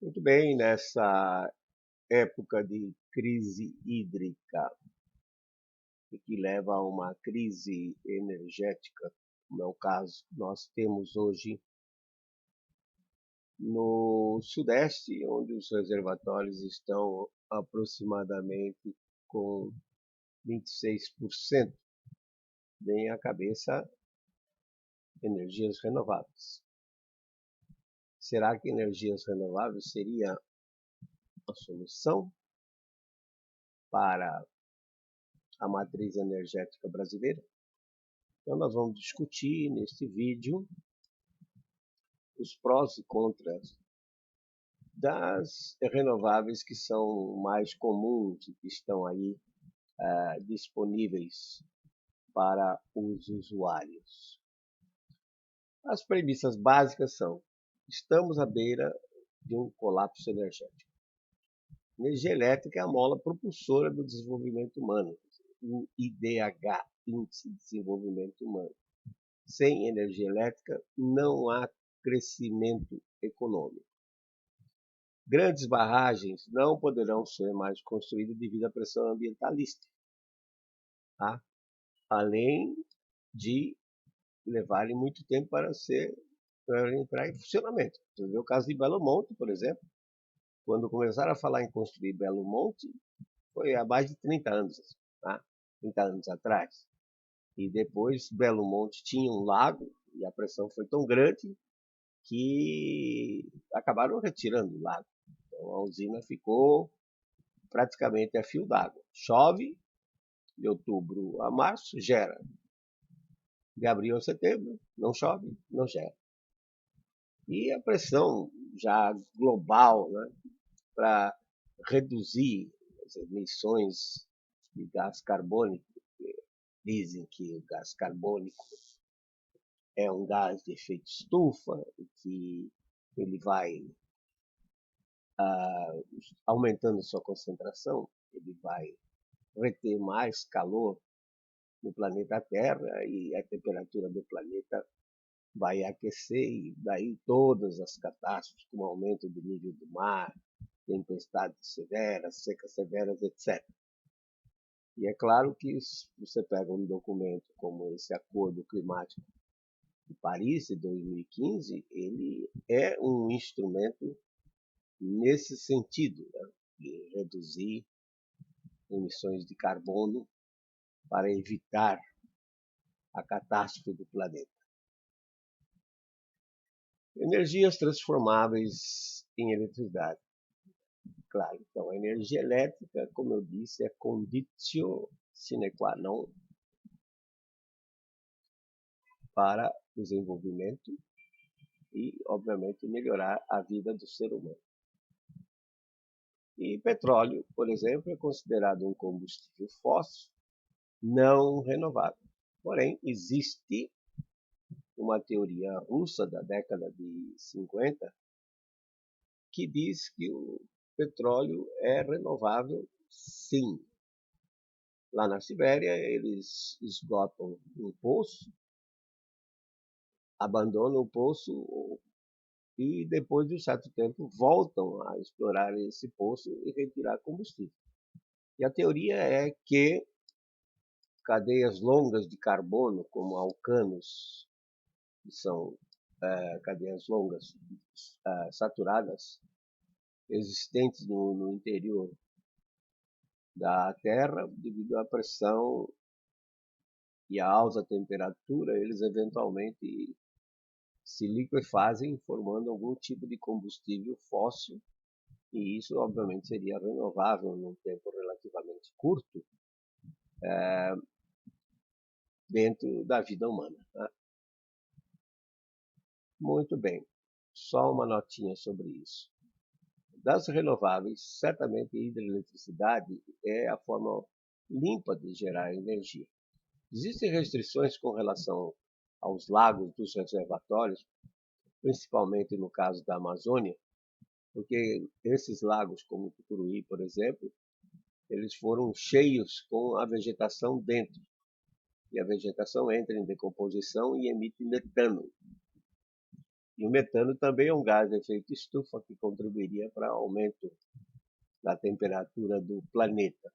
Muito bem, nessa época de crise hídrica e que leva a uma crise energética, como é o caso que nós temos hoje no Sudeste, onde os reservatórios estão aproximadamente com 26%, vem à cabeça energias renováveis. Será que energias renováveis seria a solução para a matriz energética brasileira? Então nós vamos discutir neste vídeo os prós e contras das renováveis que são mais comuns e que estão aí disponíveis para os usuários. As premissas básicas são: estamos à beira de um colapso energético. Energia elétrica é a mola propulsora do desenvolvimento humano, o IDH, Índice de Desenvolvimento Humano. Sem energia elétrica não há crescimento econômico. Grandes barragens não poderão ser mais construídas devido à pressão ambientalista, tá? Além de levarem muito tempo para entrar em funcionamento. Você vê o caso de Belo Monte, por exemplo. Quando começaram a falar em construir Belo Monte, foi há mais de 30 anos, tá? 30 anos atrás. E depois Belo Monte tinha um lago e a pressão foi tão grande que acabaram retirando o lago. Então a usina ficou praticamente a fio d'água. Chove, de outubro a março, gera. De abril a setembro, não chove, não gera. E a pressão já global, né, para reduzir as emissões de gás carbônico, dizem que o gás carbônico é um gás de efeito estufa, e que ele vai aumentando sua concentração, ele vai reter mais calor no planeta Terra e a temperatura do planeta vai aquecer, e daí todas as catástrofes, como aumento do nível do mar, tempestades severas, secas severas, etc. E é claro que se você pega um documento como esse Acordo Climático de Paris, de 2015, ele é um instrumento nesse sentido, né, de reduzir emissões de carbono para evitar a catástrofe do planeta. Energias transformáveis em eletricidade. Claro, então a energia elétrica, como eu disse, é conditio sine qua non para desenvolvimento e, obviamente, melhorar a vida do ser humano. E petróleo, por exemplo, é considerado um combustível fóssil não renovável. Porém, existe uma teoria russa da década de 50 que diz que o petróleo é renovável, sim. Lá na Sibéria, eles esgotam um poço, abandonam o poço e depois de um certo tempo voltam a explorar esse poço e retirar combustível. E a teoria é que cadeias longas de carbono, como alcanos, que são cadeias longas saturadas, existentes no interior da Terra, devido à pressão e à alta temperatura, eles eventualmente se liquefazem, formando algum tipo de combustível fóssil, e isso obviamente seria renovável num tempo relativamente curto dentro da vida humana, né? Muito bem, só uma notinha sobre isso. Das renováveis, certamente a hidroeletricidade é a forma limpa de gerar energia. Existem restrições com relação aos lagos dos reservatórios, principalmente no caso da Amazônia, porque esses lagos, como o Tucuruí, por exemplo, eles foram cheios com a vegetação dentro. E a vegetação entra em decomposição e emite metano. E o metano também é um gás de efeito estufa que contribuiria para o aumento da temperatura do planeta.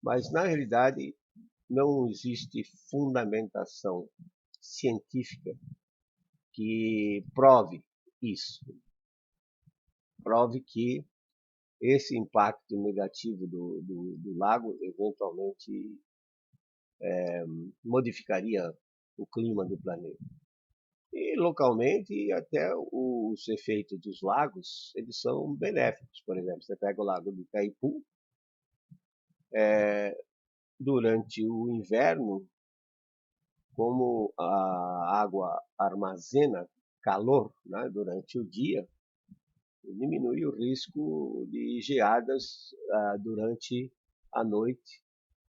Mas, na realidade, não existe fundamentação científica que prove isso. Prove que esse impacto negativo do lago eventualmente modificaria o clima do planeta. E localmente, até os efeitos dos lagos, eles são benéficos. Por exemplo, você pega o lago do Itaipu, durante o inverno, como a água armazena calor, né, durante o dia, diminui o risco de geadas durante a noite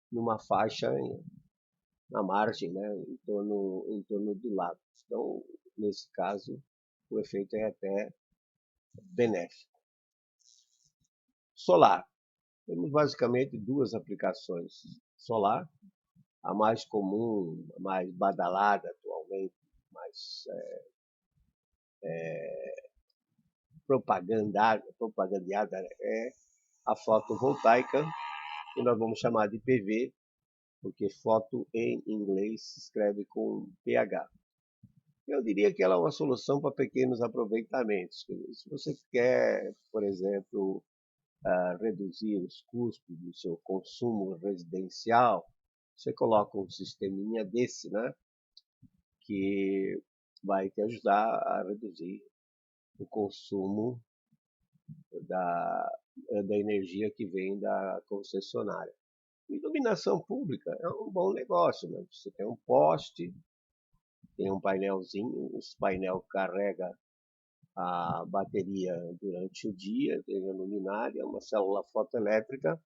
numa faixa na margem, né, em torno do lago. Então, nesse caso, o efeito é até benéfico. Solar. Temos basicamente duas aplicações. Solar, a mais comum, a mais badalada atualmente, mais propagandeada é a fotovoltaica, que nós vamos chamar de PV, porque foto em inglês se escreve com PH. Eu diria que ela é uma solução para pequenos aproveitamentos. Se você quer, por exemplo, reduzir os custos do seu consumo residencial, você coloca um sisteminha desse, né, que vai te ajudar a reduzir o consumo da energia que vem da concessionária. Iluminação pública é um bom negócio, né? Você tem um poste, tem um painelzinho, esse painel carrega a bateria durante o dia, tem a luminária, uma célula fotoelétrica.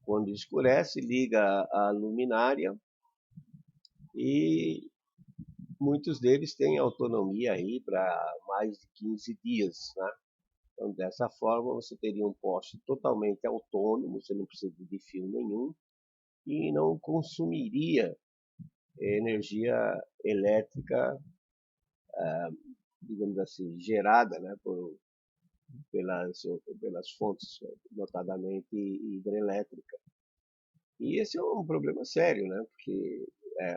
Quando escurece, liga a luminária e muitos deles têm autonomia aí para mais de 15 dias, né? Então, dessa forma, você teria um poste totalmente autônomo, você não precisa de fio nenhum e não consumiria energia elétrica, digamos assim, gerada, né, pelas fontes, notadamente hidrelétrica. E esse é um problema sério, né, porque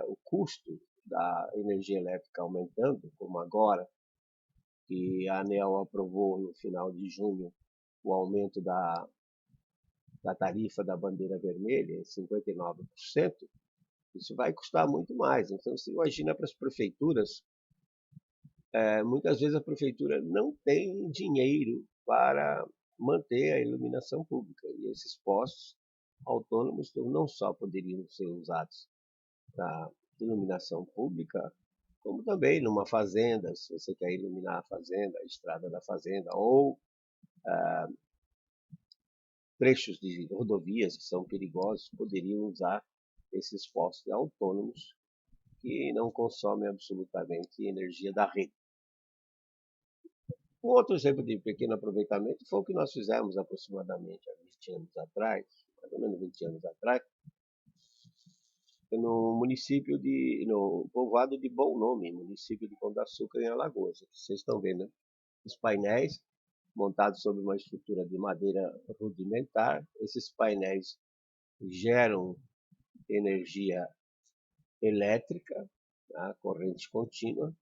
o custo da energia elétrica aumentando, como agora, que a ANEEL aprovou no final de junho o aumento da tarifa da bandeira vermelha em 59%, isso vai custar muito mais. Então, você imagina para as prefeituras, muitas vezes a prefeitura não tem dinheiro para manter a iluminação pública. E esses postos autônomos não só poderiam ser usados para iluminação pública, como também numa fazenda, se você quer iluminar a fazenda, a estrada da fazenda, ou trechos de rodovias que são perigosos, poderiam usar esses postos autônomos que não consomem absolutamente energia da rede. Um outro exemplo de pequeno aproveitamento foi o que nós fizemos aproximadamente há 20 anos atrás, mais ou menos 20 anos atrás, no povoado de Bom Nome, município de Pão de Açúcar, em Alagoas. Vocês estão vendo, né? Os painéis montados sobre uma estrutura de madeira rudimentar. Esses painéis geram energia elétrica, tá? Corrente contínua,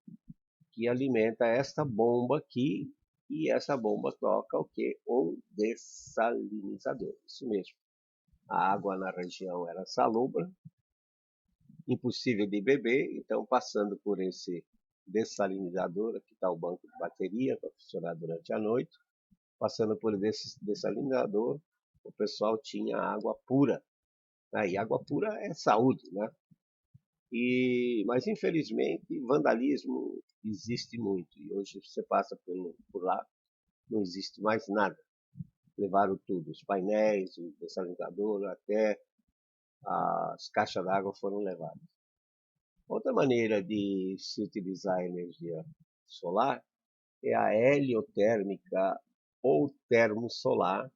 que alimenta esta bomba aqui, e essa bomba toca o quê? Um dessalinizador. Isso mesmo. A água na região era salobra, impossível de beber, então passando por esse dessalinizador, aqui está o banco de bateria para funcionar durante a noite, passando por esse dessalinizador, o pessoal tinha água pura. E água pura é saúde, né? Mas infelizmente vandalismo existe muito, e hoje você passa por lá, não existe mais nada. Levaram tudo, os painéis, o dessalinizador, até as caixas d'água foram levadas. Outra maneira de se utilizar a energia solar é a heliotérmica ou termosolar,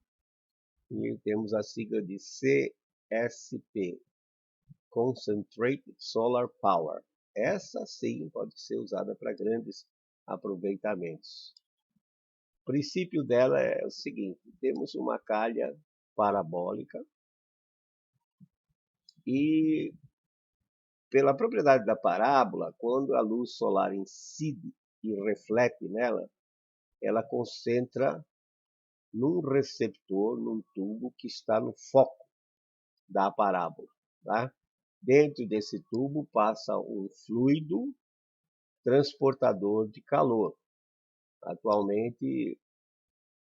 e temos a sigla de CSP, Concentrated Solar Power. Essa sim pode ser usada para grandes aproveitamentos. O princípio dela é o seguinte: temos uma calha parabólica e, pela propriedade da parábola, quando a luz solar incide e reflete nela, ela concentra num receptor, num tubo que está no foco da parábola. Tá? Dentro desse tubo passa um fluido transportador de calor. Atualmente,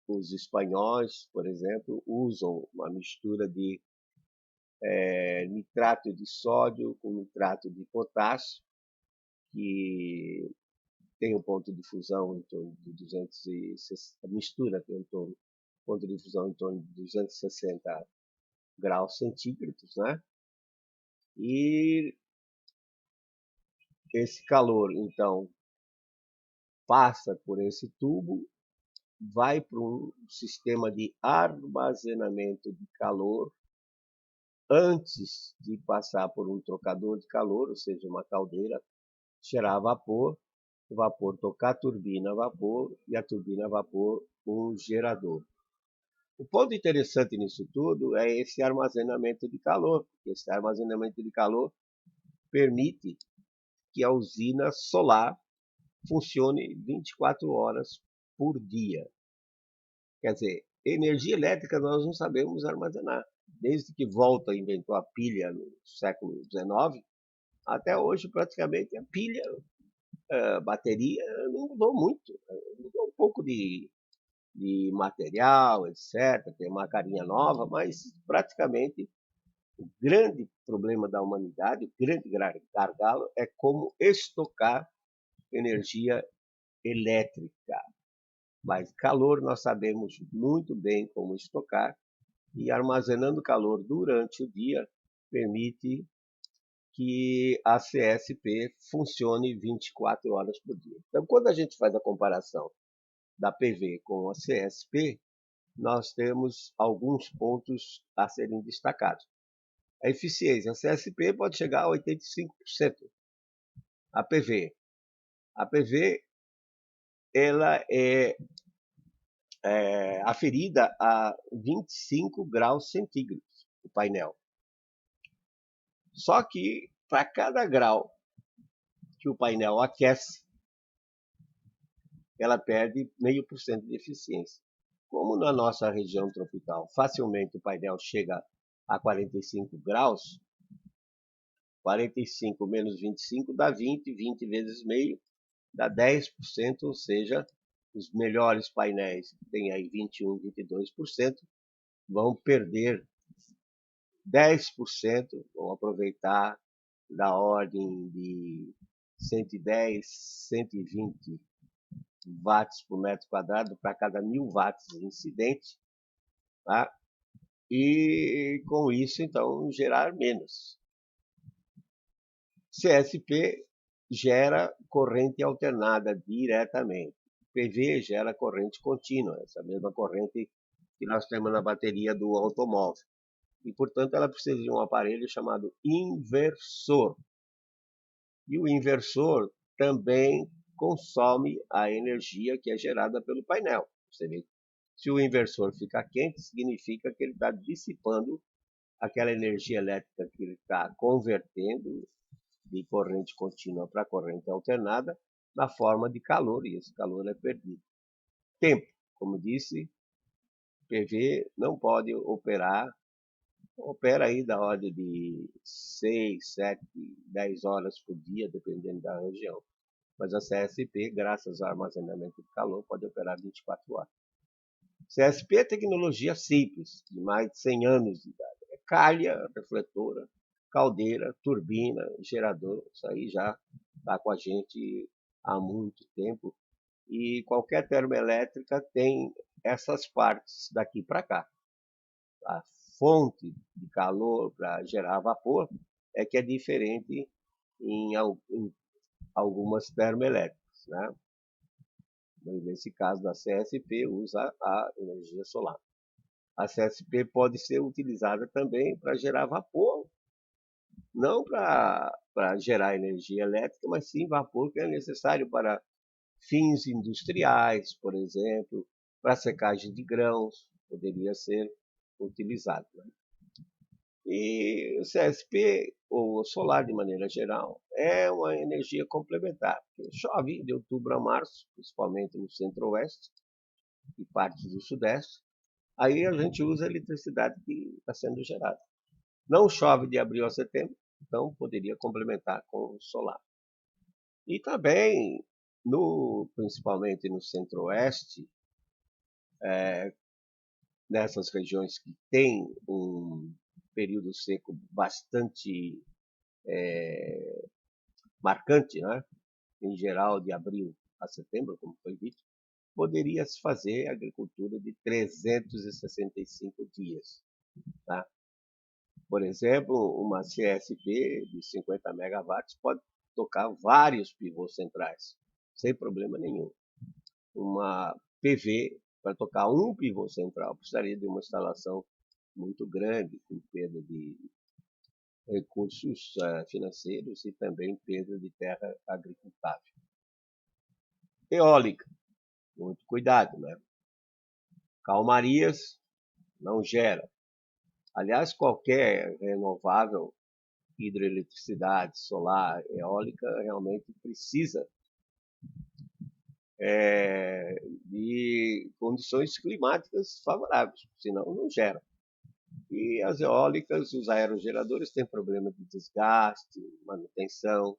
os espanhóis, por exemplo, usam uma mistura de nitrato de sódio com nitrato de potássio, que tem um ponto de fusão em torno de 260, a mistura tem um ponto de fusão em torno de 260 graus centígrados, né? E esse calor, então, passa por esse tubo, vai para um sistema de armazenamento de calor antes de passar por um trocador de calor, ou seja, uma caldeira, gerar vapor, o vapor tocar a turbina a vapor e a turbina a vapor um gerador. O ponto interessante nisso tudo é esse armazenamento de calor, porque esse armazenamento de calor permite que a usina solar funcione 24 horas por dia. Quer dizer, energia elétrica nós não sabemos armazenar. Desde que Volta inventou a pilha no século XIX, até hoje praticamente a pilha, a bateria não mudou muito. Mudou um pouco de material, etc. Tem uma carinha nova, mas praticamente o grande problema da humanidade, o grande gargalo, é como estocar energia elétrica. Mas calor nós sabemos muito bem como estocar, e armazenando calor durante o dia permite que a CSP funcione 24 horas por dia. Então, quando a gente faz a comparação da PV com a CSP, nós temos alguns pontos a serem destacados. A eficiência, a CSP pode chegar a 85%. A PV ela é aferida a 25 graus centígrados, o painel. Só que para cada grau que o painel aquece, ela perde 0,5% de eficiência. Como na nossa região tropical facilmente o painel chega a 45 graus, 45 menos 25 dá 20, 20 vezes meio dá 10%, ou seja, os melhores painéis, que tem aí 21, 22%, vão perder 10%, vão aproveitar da ordem de 110, 120 watts por metro quadrado para cada 1.000 watts incidente, tá? E com isso, então, gerar menos. CSP gera corrente alternada diretamente. PV gera corrente contínua, essa mesma corrente que nós temos na bateria do automóvel. E, portanto, ela precisa de um aparelho chamado inversor. E o inversor também consome a energia que é gerada pelo painel. Você vê, se o inversor fica quente, significa que ele está dissipando aquela energia elétrica que ele está convertendo de corrente contínua para corrente alternada na forma de calor, e esse calor é perdido. Tempo, como disse, PV não pode opera aí da ordem de 6, 7, 10 horas por dia, dependendo da região. Mas a CSP, graças ao armazenamento de calor, pode operar 24 horas. CSP é tecnologia simples, de mais de 100 anos de idade. É calha, refletora, caldeira, turbina, gerador. Isso aí já está com a gente há muito tempo. E qualquer termoelétrica tem essas partes daqui para cá. A fonte de calor para gerar vapor é que é diferente em algumas termoelétricas, né? Nesse caso da CSP, usa a energia solar. A CSP pode ser utilizada também para gerar vapor, não para gerar energia elétrica, mas sim vapor que é necessário para fins industriais, por exemplo, para secagem de grãos, poderia ser utilizado, né? E o CSP, ou solar de maneira geral, é uma energia complementar. Chove de outubro a março, principalmente no centro-oeste e partes do sudeste. Aí a gente usa a eletricidade que está sendo gerada. Não chove de abril a setembro, então poderia complementar com o solar. E também, principalmente no centro-oeste, nessas regiões que têm um período seco bastante marcante, né? Em geral de abril a setembro, como foi dito, poderia se fazer agricultura de 365 dias. Tá? Por exemplo, uma CSP de 50 megawatts pode tocar vários pivôs centrais, sem problema nenhum. Uma PV para tocar um pivô central precisaria de uma instalação muito grande, com perda de recursos financeiros e também perda de terra agricultável. Eólica, muito cuidado, né? Calmarias não gera. Aliás, qualquer renovável, hidroeletricidade, solar, eólica, realmente precisa de condições climáticas favoráveis, senão não gera. E as eólicas, os aerogeradores têm problema de desgaste, manutenção.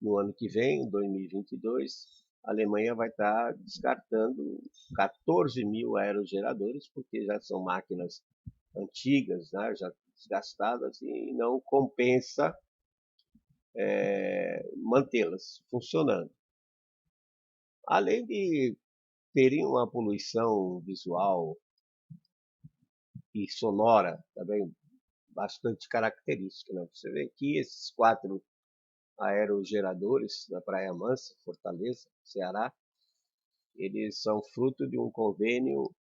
No ano que vem, 2022, a Alemanha vai estar descartando 14 mil aerogeradores, porque já são máquinas antigas, né, já desgastadas, e não compensa mantê-las funcionando. Além de terem uma poluição visual e sonora também bastante característica, né? Você vê que esses 4 aerogeradores da Praia Mansa, Fortaleza, Ceará, eles são fruto de um convênio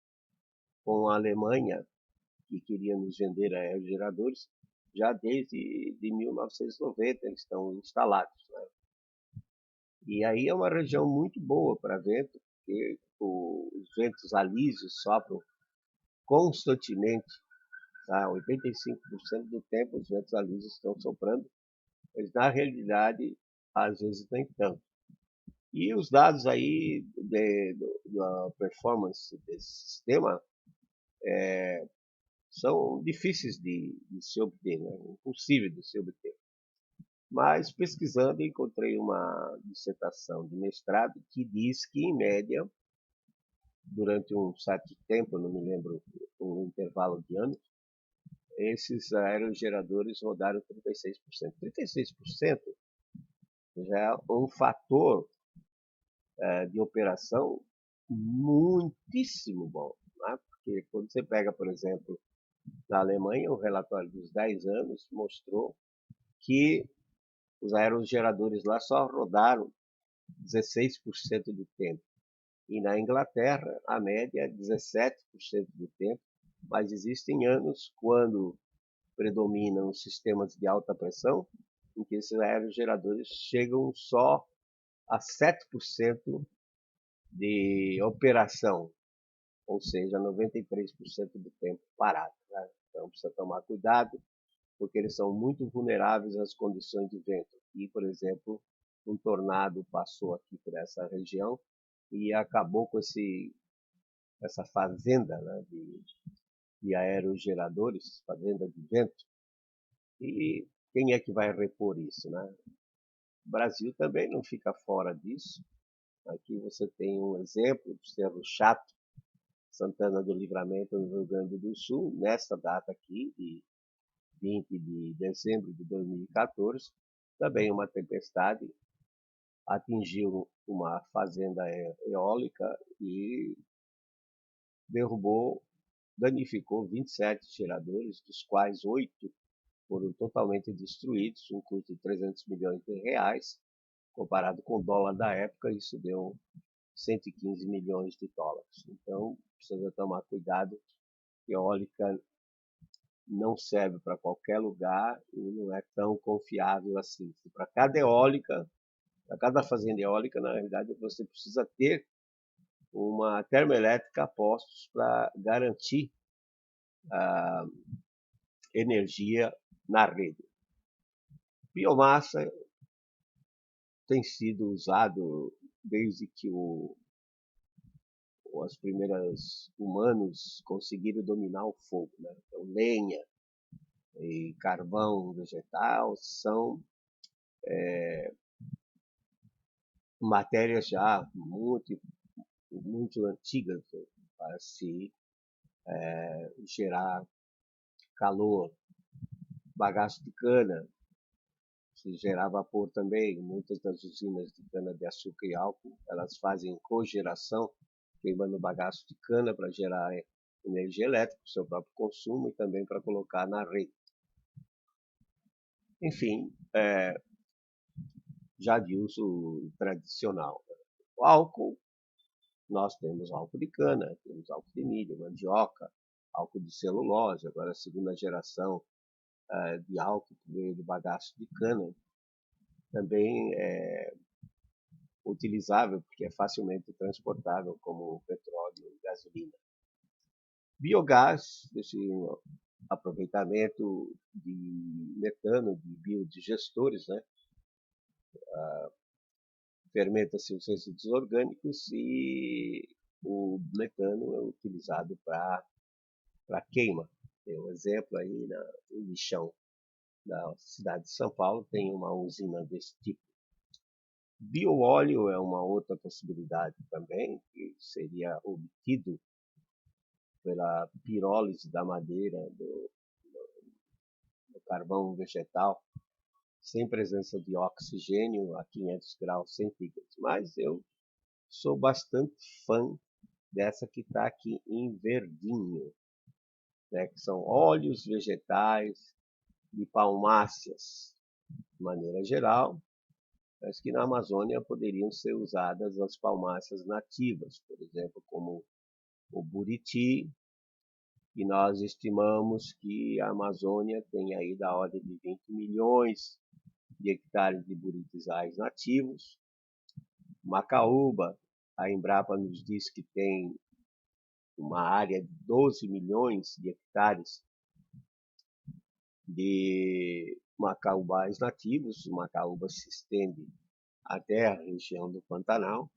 com a Alemanha, que queria nos vender aerogeradores, já desde 1990 eles estão instalados, né? E aí é uma região muito boa para vento, porque os ventos alísios sopram constantemente, tá? 85% do tempo os ventos alísios estão soprando, mas na realidade às vezes nem tanto. E os dados aí da performance desse sistema são difíceis de se obter, né? Impossível de se obter. Mas pesquisando encontrei uma dissertação de mestrado que diz que, em média, durante um certo tempo, não me lembro um intervalo de anos, esses aerogeradores rodaram 36%. 36% já é um fator de operação muitíssimo bom, né? Porque quando você pega, por exemplo, na Alemanha, o relatório dos 10 anos mostrou que os aerogeradores lá só rodaram 16% do tempo. E na Inglaterra, a média é 17% do tempo, mas existem anos quando predominam os sistemas de alta pressão, em que esses aerogeradores chegam só a 7% de operação, ou seja, 93% do tempo parado, né? Então precisa tomar cuidado, porque eles são muito vulneráveis às condições de vento. E, por exemplo, um tornado passou aqui por essa região e acabou com essa fazenda, né, de aerogeradores, fazenda de vento. E quem é que vai repor isso, né? O Brasil também não fica fora disso. Aqui você tem um exemplo do Cerro Chato, Santana do Livramento, no Rio Grande do Sul, nesta data aqui, de 20 de dezembro de 2014, também uma tempestade atingiu uma fazenda eólica e derrubou, danificou 27 geradores, dos quais 8 foram totalmente destruídos, um custo de 300 milhões de reais. Comparado com o dólar da época, isso deu 115 milhões de dólares. Então, precisa tomar cuidado, que a eólica não serve para qualquer lugar e não é tão confiável assim. Para cada eólica, Para cada fazenda eólica, na realidade, você precisa ter uma termoelétrica a postos para garantir a energia na rede. Biomassa tem sido usado desde que os primeiros humanos conseguiram dominar o fogo, né? Então, lenha e carvão vegetal são matérias já muito antigas para se gerar calor. Bagaço de cana se gerar vapor também. Muitas das usinas de cana-de-açúcar e álcool, elas fazem cogeração, queimando bagaço de cana para gerar energia elétrica para o seu próprio consumo e também para colocar na rede. Enfim, já de uso tradicional. O álcool, nós temos álcool de cana, temos álcool de milho, mandioca, álcool de celulose, agora a segunda geração de álcool que veio do bagaço de cana, também é utilizável porque é facilmente transportável como petróleo e gasolina. Biogás, esse aproveitamento de metano, de biodigestores, né? Fermenta-se os resíduos orgânicos e o metano é utilizado para queima. Tem um exemplo aí no lixão da cidade de São Paulo, tem uma usina desse tipo. Bioóleo é uma outra possibilidade também, que seria obtido pela pirólise da madeira, do carvão vegetal, sem presença de oxigênio a 500 graus centígrados. Mas eu sou bastante fã dessa que está aqui em verdinho, né, que são óleos vegetais de palmáceas, de maneira geral, mas que na Amazônia poderiam ser usadas as palmáceas nativas, por exemplo, como o buriti, e nós estimamos que a Amazônia tem aí da ordem de 20 milhões de hectares de buritizais nativos. Macaúba, a Embrapa nos diz que tem uma área de 12 milhões de hectares de macaúbais nativos. O macaúba se estende até a região do Pantanal.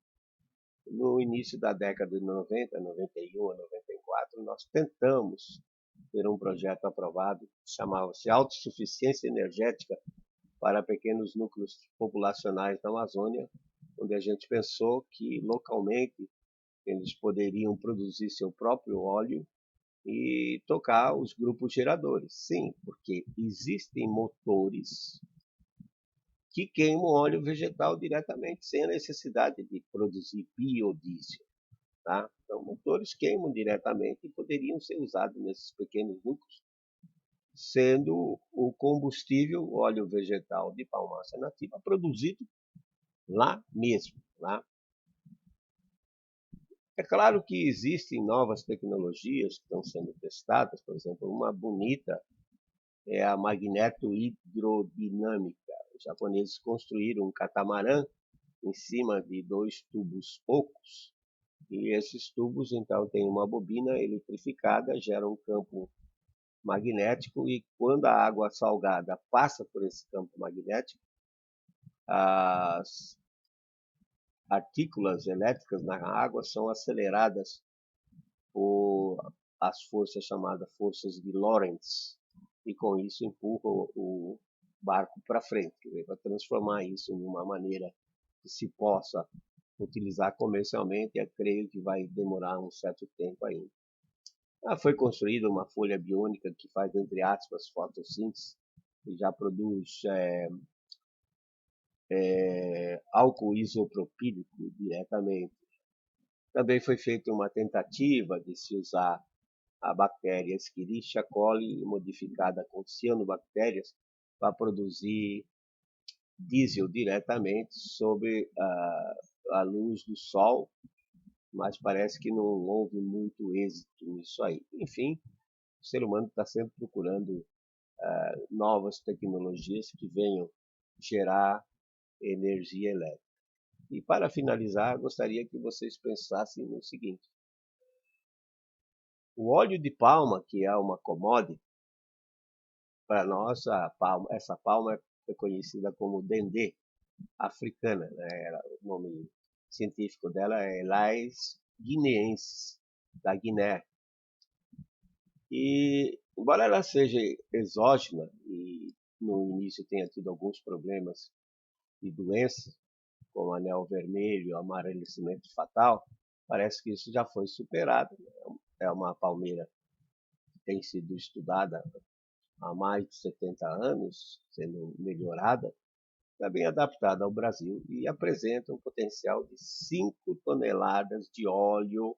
No início da década de 90, 91 a 94, nós tentamos ter um projeto aprovado que chamava-se Autossuficiência Energética para Pequenos Núcleos Populacionais da Amazônia, onde a gente pensou que localmente eles poderiam produzir seu próprio óleo e tocar os grupos geradores. Sim, porque existem motores que queimam óleo vegetal diretamente, sem a necessidade de produzir biodiesel. Tá? Então, motores queimam diretamente e poderiam ser usados nesses pequenos núcleos, sendo o combustível óleo vegetal de palmácia nativa produzido lá mesmo. Lá. É claro que existem novas tecnologias que estão sendo testadas, por exemplo, uma bonita é a magnetohidrodinâmica. Os japoneses construíram um catamarã em cima de 2 tubos ocos, e esses tubos então têm uma bobina eletrificada, gera um campo magnético, e quando a água salgada passa por esse campo magnético, as partículas elétricas na água são aceleradas por as forças chamadas forças de Lorentz, e com isso empurra o barco para frente, para transformar isso em uma maneira que se possa utilizar comercialmente. Eu creio que vai demorar um certo tempo ainda. Foi construída uma folha biônica que faz, entre aspas, fotossíntese, e já produz álcool isopropílico diretamente. Também foi feita uma tentativa de se usar a bactéria Escherichia coli modificada com cianobactérias para produzir diesel diretamente sob a luz do sol, mas parece que não houve muito êxito nisso aí. Enfim, o ser humano está sempre procurando novas tecnologias que venham gerar energia elétrica. E para finalizar, gostaria que vocês pensassem no seguinte: o óleo de palma, que é uma commodity, para nós essa palma é conhecida como dendê africana, né? O nome científico dela é Elais guineensis, da Guiné. E, embora ela seja exógena e no início tenha tido alguns problemas de doenças, como anel vermelho, amarelecimento fatal, parece que isso já foi superado. É uma palmeira que tem sido estudada há mais de 70 anos, sendo melhorada, está bem adaptada ao Brasil e apresenta um potencial de 5 toneladas de óleo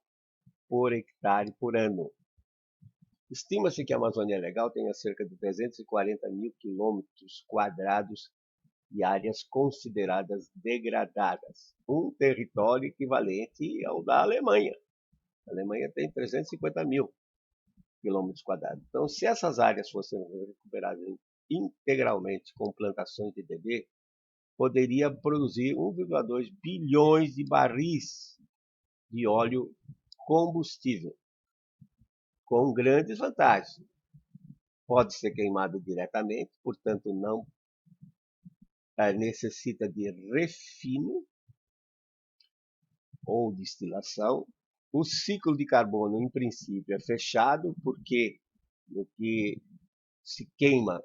por hectare por ano. Estima-se que a Amazônia Legal tenha cerca de 340 mil quilômetros quadrados de áreas consideradas degradadas, um território equivalente ao da Alemanha. A Alemanha tem 350 mil quilômetros quadrados. Então, se essas áreas fossem recuperadas integralmente com plantações de bebê, poderia produzir 1,2 bilhões de barris de óleo combustível, com grandes vantagens. Pode ser queimado diretamente, portanto não necessita de refino ou destilação. O ciclo de carbono, em princípio, é fechado, porque no que se queima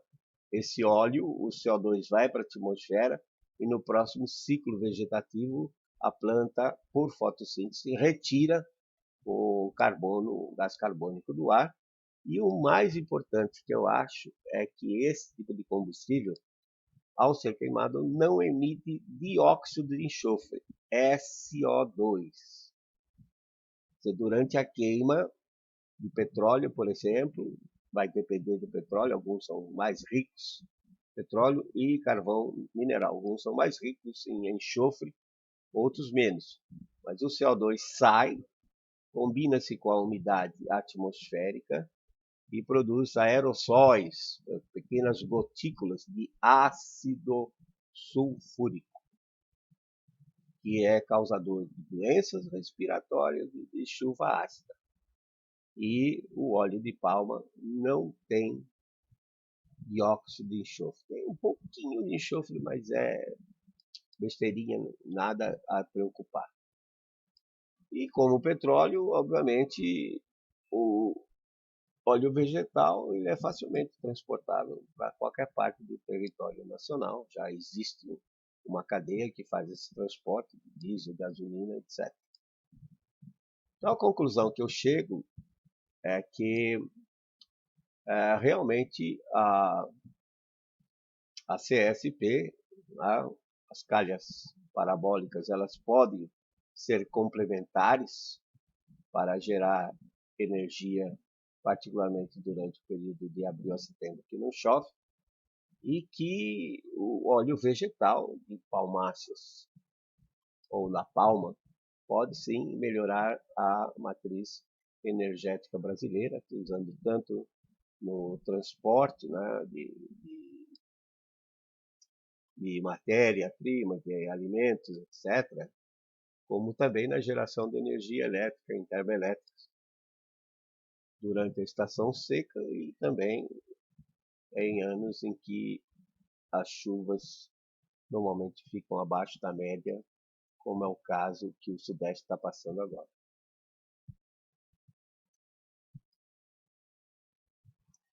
esse óleo, o CO2 vai para a atmosfera e no próximo ciclo vegetativo a planta, por fotossíntese, retira o carbono, o gás carbônico do ar. E o mais importante que eu acho é que esse tipo de combustível, ao ser queimado, não emite dióxido de enxofre, SO2. Durante a queima de petróleo, por exemplo, vai depender do petróleo, alguns são mais ricos em petróleo e carvão mineral, alguns são mais ricos em enxofre, outros menos. Mas o CO2 sai, combina-se com a umidade atmosférica e produz aerossóis, pequenas gotículas de ácido sulfúrico, que é causador de doenças respiratórias e de chuva ácida. E o óleo de palma não tem dióxido de enxofre. Tem um pouquinho de enxofre, mas é besteirinha, nada a preocupar. E como o petróleo, obviamente, o óleo vegetal ele é facilmente transportável para qualquer parte do território nacional. Já existe uma cadeia que faz esse transporte de diesel, gasolina, etc. Então a conclusão que eu chego é que realmente a CSP, as calhas parabólicas, elas podem ser complementares para gerar energia, particularmente durante o período de abril a setembro, que não chove, e que o óleo vegetal de palmáceas ou da palma pode sim melhorar a matriz energética brasileira, usando tanto no transporte, né, de matéria-prima, de alimentos, etc., como também na geração de energia elétrica em termoelétricas durante a estação seca e também em anos em que as chuvas normalmente ficam abaixo da média, como é o caso que o Sudeste está passando agora.